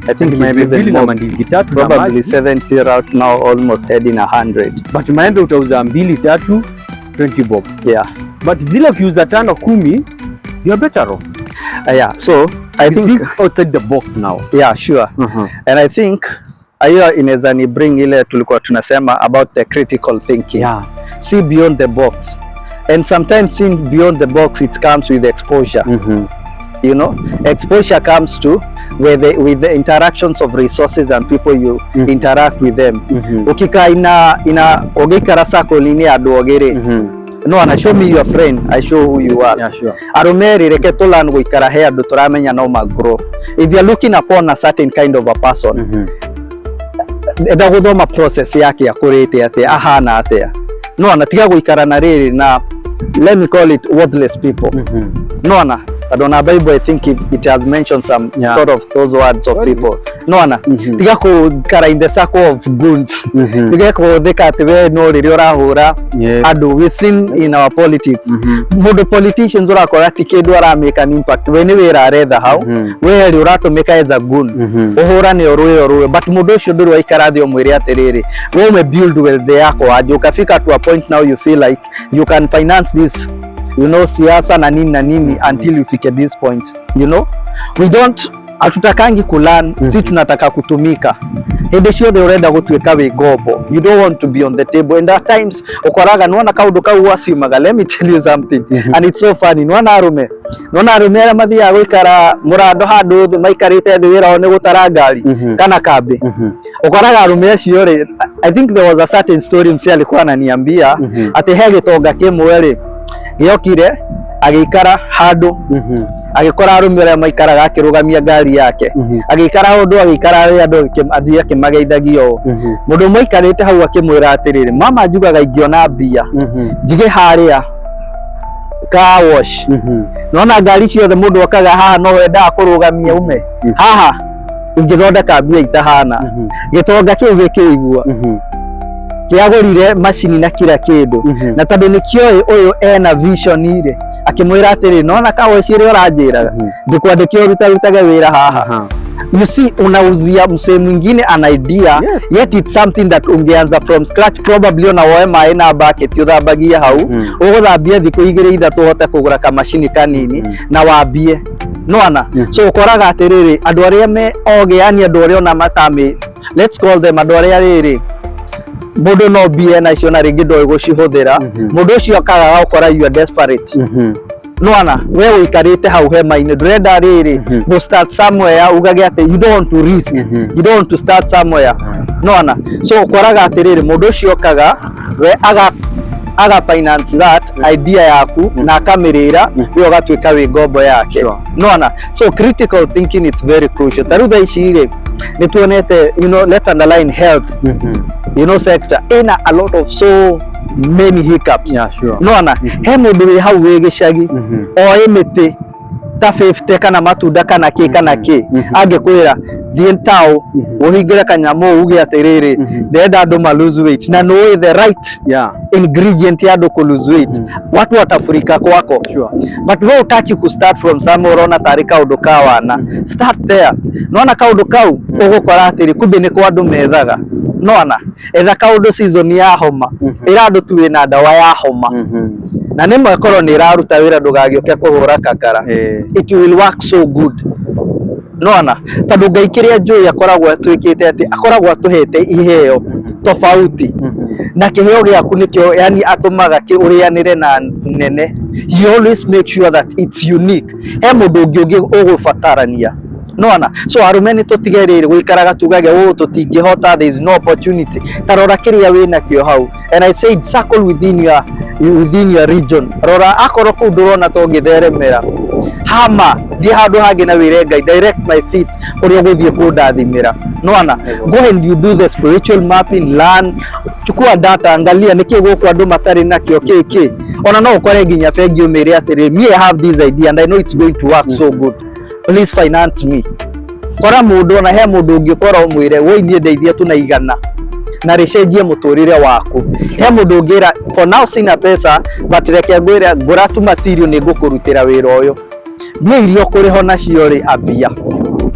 I think maybe the na mandizi tatu probably 70 right now, almost heading 100. But maembe utauza 2-3 20 bob. Yeah. But zile ukiuza 5-10, you're better off. Yeah. So I think outside the box now. Yeah, sure. And I think hiyo inaweza ni bring ile tulikuwa tunasema about the critical thinking. Yeah. See beyond the box. And sometimes seeing beyond the box, it comes with exposure. You know, exposure comes to with the interactions of resources and people you interact with them. Ukika ina ogikara circle ni andu ogere. No, and show me your friend, I show who you are. Yeah, sure. Arumeri reke tulan guikara he andu turamenya no magro. If you are looking upon a certain kind of a person, eda guthoma process yake ya kurite ate ahana ate. No, anatiga guikara na riri na let me call it worthless people. No, ana adona Bible, I think it has mentioned some sort of those words of people. No, ana tiga kara in the circle of goons. Tiga theka ate we no riri urahura andu. We seen in our politics mundu politicians urakora ti kindu ara make an impact we ni wira aretha hau we ri uratumika as a goon uhurane oruwe but mundu ucio nduru waikara thi omwire atiriri we me build wealth yako aje ukafika to a point now you feel like you can finance this, you know, siasa na nini until you fike this point, you know. We don't atutakangi kulan, si tunataka kutumika. Hindi ciothe urenda gutwika wi gombo. You don't want to be on the table, and at times ukoraga nwana kaundu kau wasiumaga. Let me tell you something, and it's so funny. Nwana arume ara mathia guikara murado handu thi maikarite thi wira one gutara ngari kana kambi. Ukoraga arume acio ri, I think there was a certain story mse alikuwa ananiambia ati he gitonga kimwe ri giokire agikara handu agikora arume aria maikaraga akirugamia ngari yake agikara hundu agikara ri andu athia kimageithagio mundu maikarite hau akimwira atiriri mama njugaga ingiona mbia njige haria car wash nona ngari ciothe mundu akaga haha no wenda kurugamia ume haha ingithondeka mbia itahana gitonga kiu gikigua kiagurire macini na kila kindu na tondu nikio uyu ena vision ire akimwira atiri nona kawe cire uranjiraga ngikwandikia rutage wira haha. You see, unauzia msee mwingine an idea, yet it's something that ungeanza from scratch, probably ona woe mai na bucket uthambagia hau uguthambia thiku igire ithatu hote kugura ka machine kanini na wambie nona. So ukoraga atiriri andu aria me oge, yani andu aria ona matami, let's call them andu aria riri mundu no bie na icio na ringi ndoi gucihuthira mundu ucio akaga ukora you are desperate. Nona we wikarite hau hema-ini ndurenda riri go start somewhere ugage ati you don't want to risk, you don't want to start somewhere. Nona so ukoraga atiriri mundu ucio okaga we aga finance that idea yaku na akamirira we ugatwika wi ngombo yake. Nona so critical thinking, it's very crucial. Tarutha ici ri ni tuonete, you know, let's underline health, you know, sector in a lot of so many hiccups. Nona he mundu wi hau wi gicagi o imiti ta 50 kana matunda kana ki angikwira thie tao uhingire kanyamu uge atiriri ndenda andu ma lose weight na no the right ingredient ya andu ku lose weight watu watafurika kwako but wewe utachi ku start from somewhere ona tarika undu ka wana start there nona ka undu kau ugukora atiri kumbe ni kwa andu methaga nona etha ka undu season ya homa irandu tu wina dawa ya homa na nimwe korwo ni iraruta wira ndugagioke kuhura kakara it will work so good nona tondu Ngai kiria njui akoragwo atwikite ati akoragwo atuhete iheo tofauti na kiheo giaku nikio yani atumaga ki urianire na nene you always make sure that it's unique he mundu ungi ugubatarania nona so arumeni tutigerire gwikaraga tugage tutingihota there is no opportunity tarora kiria wina kio hau and I said circle within your region rora akoro kundurona tongitheremera hama thi handu hangi na wire Ngai direct my feet uria guthie kundathimira nona go and you do the spiritual mapping learn chukua data angalia niki guku andu matari na kio kiki ona no ukore nginya bengi umire atiri me I have this idea and I know it's going to work so good please finance me kora mundu ona he mundu ungikora umwire woi nie ndeithia tu na igana na ricenjie muturire waku he mundu ungira for now sina pesa but reke ngwira ngura tu material ni ngukurutira wira uyu ni irio kuriho nacio ri abia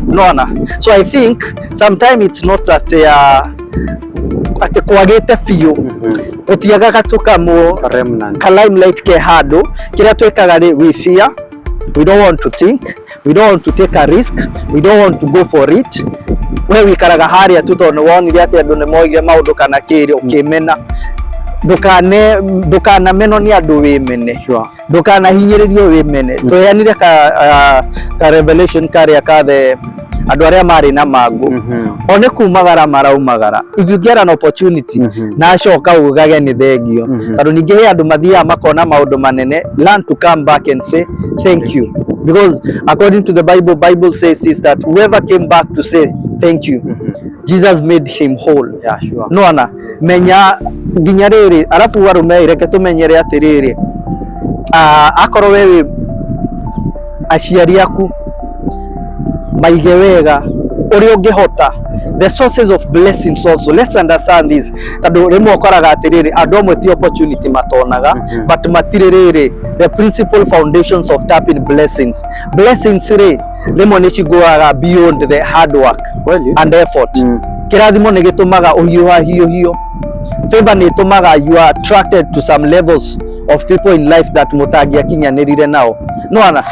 nona so I think sometimes it's not that ati kwagite fiu utiaga gatuka mu ka limelight ke hado kiria twekaga ri we fear. We don't want to think, we don't want to take a risk, we don't want to go for it. We karaga haria tu tono wonire ati andu ni moige maundu kana kiri ukimena ndukana meno ni andu wimene ndukana hinyiririo wimene tuyanire ka revelation karia ka the andu aria mari na magu one kumagara maraumagara if you get an opportunity na shoka ugage ni thengio tondu ningi he andu mathia makona maundu manene learn to come back and say thank you because according to the Bible says this that whoever came back to say thank you Jesus made him whole nona menya nginya riri arafu warume ireke tumenyere atiriri akoro wewe aciari aku maige wega uri ungihota the sources of blessings also let's understand this tondu rimwe ukoraga atiriri andu amwe ti opportunity matonaga but matiriri the principal foundations of tapping blessings ri rimwe ni ciguaga beyond the hard work and effort kirathimo ni gitumaga uhiuha hiyo favor ni tumaga you are attracted to some levels of people in life that mutangia kinyanirire nao nona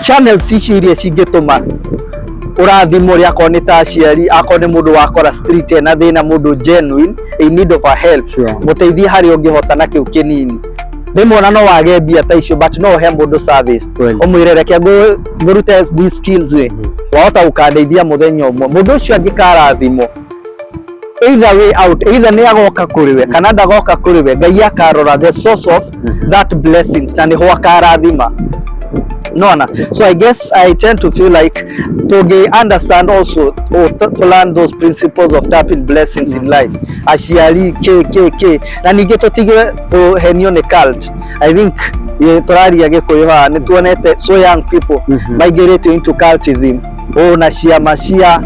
channels ici iria cingituma urathimo ria koni ta aciari akoni mundu wakora street na thina mundu genuine in need of a help muteithie hari ungihota na kiu kinini rimwe no wage mbia ta icio but no he mundu service umwire reke ngurute these skills wahota ukandeithia muthenya umwe mundu ucio angikarathimo either way out either ni agoka kuriwe kana ndagoka kuriwe Ngai akarora the source of that blessings na niho akarathima nona so I guess I tend to feel like to understand also to learn those principles of tapping blessings in life aciari k na ningi tutige henio ni cult I think turaria gikuyu ni tuonete so young people migrate into cultism na ciamacia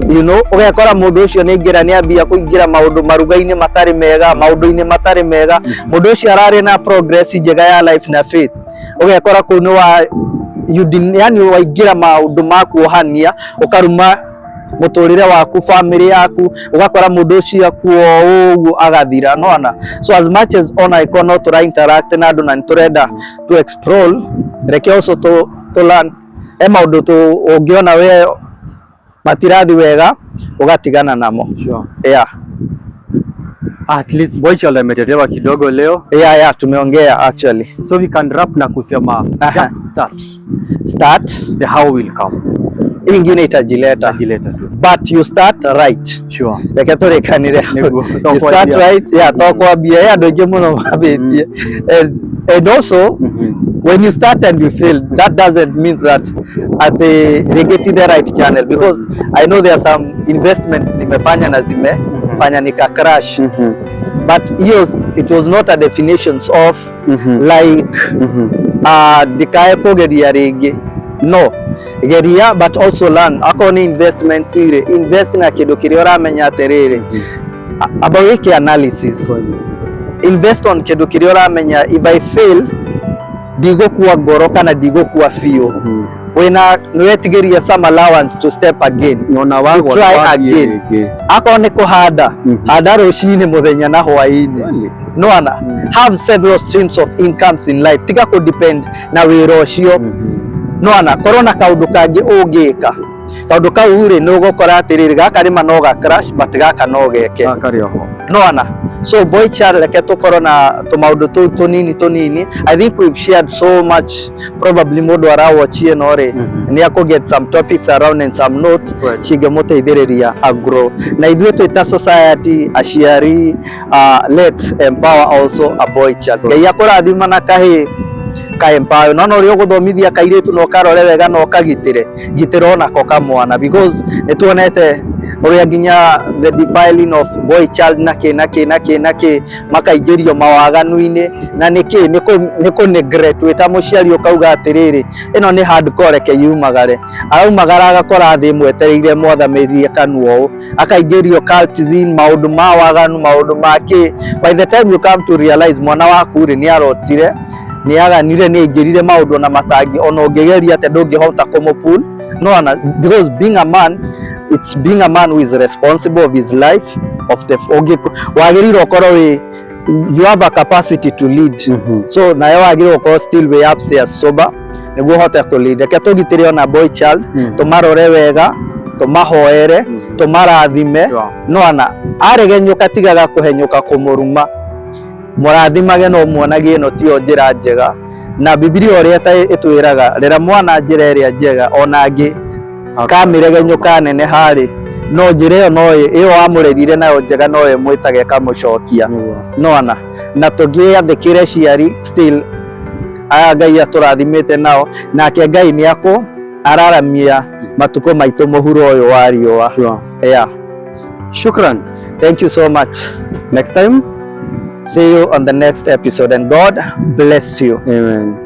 you know ugekora mundu ucio ni ngira ni ambia kuingira maundu maruga-ini matari mega maundu-ini matari mega mundu ucio arari na progress njega ya life na faith ugekora kunu wa yani waingira maundu maku ohania ukaruma muturire waku family yaku ugakora mundu ucio akuo agathira nona so as much as ona ikono to interact na andu na niturenda to explore reke also to learn maundu to ungiona we matirathi wega ugatigana namo at least boy child ametetewa kidogo leo tumeongea actually so we can wrap na kusema just start the how will come ingine itajileta but you start right reke turekanire you start right tokwambia andu aingi muno mabitie and also when you start and you fail that doesn't mean that at they get the right channel because I know there are some investments nimefanya na zimefanya nika crash but it was not a definitions of like dikae kugeria ringi no geria but also learn. Ako ni investment ire invest na kindu kiria uramenya atiriri about wiki analysis. Invest on kindu kiria uramenya if I fail ndigukua ngoro kana ndigukua fiu. Wena niwetigeria some allowance to step again, to try again. Ako ni kuhanda handa rucini muthenya na hwaini no ana have several streams of incomes in life, tiga ku depend na wira ucio no ana korona kaundu kangi ungika kaundu kau ri no gukora atiriri gaka rima no ga crash but gaka no geke no ana. So boy child reke tukorwo na tumaundu tu tunini. I think we've shared so much, probably mundu arawatchie no ri ni ako get some topics around and some notes cingemuteithiriria agro na ithuĩ twita society aciari let's empower also a boy child. Ngai akũrathima na kahĩ ka empower no uri uguthomithia kairitu no karore wega no kagitire gitira onako kamwana because nituonete uria nginya the defiling of boy child naki makaingĩrio mawaganu-inĩ na nĩkũ neglect wĩta mũciari ũkauga atĩrĩrĩ ĩno nĩ hardcore reke yumagare araumagara agakora thĩ mwetereire mwathamĩrie kanua ũũ akaingĩrio cultism maũndũ ma waganu maũndũ make. By the time you come to realize mwana waku rĩ nĩ arotire nĩ aganire nĩ aingĩrire maũndũ na matangi ona ũngĩgeria atĩ ndũngĩhota kũmũpull no ana because being a man, it's being a man who is responsible of his life of the wagĩrĩirwo ũkorwo wĩ you have a capacity to lead so nayo wagĩrĩirwo ũkorwo still way upstairs sober nĩguo ũhote kũ lead. Reke tũgitĩre ona boy child tũmarore wega tũmahoere tũmarathime no ana aregenyũka tigaga kũhenyũka kũmũruma mũrathimage no muonagie ĩno tio njĩra njega na Biblia ũrĩa ĩtwĩraga rera mwana njĩra ĩrĩa njega onangĩ kamĩregenyũka nene harĩ no njĩra ĩyo no ĩyo wamũrerire nayo njega no ĩyo mwĩtage kamũcokia no ana na tũngĩathĩkĩre ciari still aya Ngai atũrathimĩte nao nake Ngai nĩakũ araramia matukũ maitũ mũhuro ũyũ wa riũa. Yeah. Shukran. Thank you so much. Next time. See you on the next episode and God bless you. Amen.